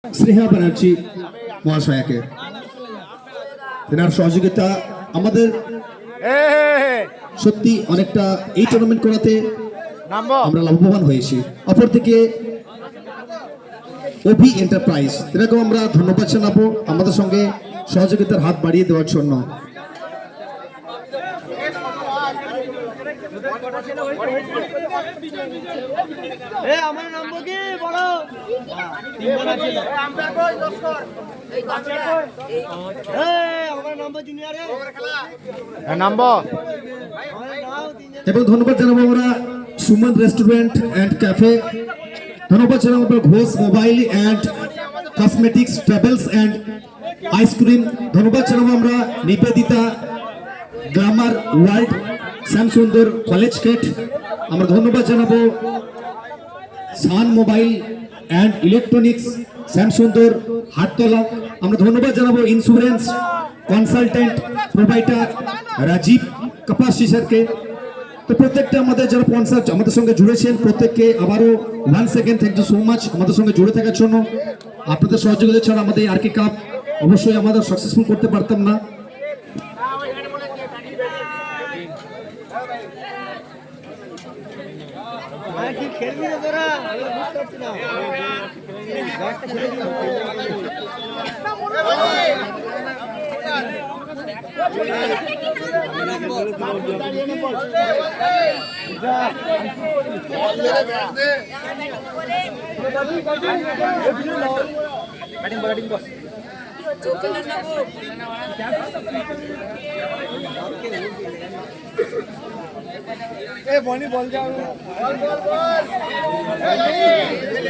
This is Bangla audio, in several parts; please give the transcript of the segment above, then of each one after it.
স্নেহা ব্যানার্জি মহাশয়াকে তেনার সহযোগিতা আমাদের সত্যি অনেকটা এই টুর্নামেন্ট করাতে আমরা লাভবান হয়েছি। অপরদিকে ওভি এন্টারপ্রাইজ এরকম আমরা ধন্যবাদ জানাবো আমাদের সঙ্গে সহযোগিতার হাত বাড়িয়ে দেওয়ার জন্য। এবং ধন্যবাদ জানাবো আমরা সুমন রেস্টুরেন্ট অ্যান্ড ক্যাফে, ধন্যবাদ জানাবো Ghosh mobile and cosmetics travels and ice cream, ধন্যবাদ জানাবো আমরা Nivedita glamour world Shyamsundar college gate, আমরা ধন্যবাদ জানাবো sun mobile and electronics Shyamsundar Hattala, আমরা ধন্যবাদ জানাবো insurance consultant provider Rajiv Kapasi স্যারকে। তো প্রত্যেকটা আমাদের যারা স্পন্সর আমাদের সঙ্গে জুড়েছেন প্রত্যেককে আবারও one second thank you so much আমাদের সঙ্গে জুড়ে থাকার জন্য। আপনাদের সহযোগিতা ছাড়া আমাদের আরকে কাপ অবশ্যই আমাদের সাকসেসফুল করতে পারতাম না।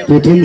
প্রথম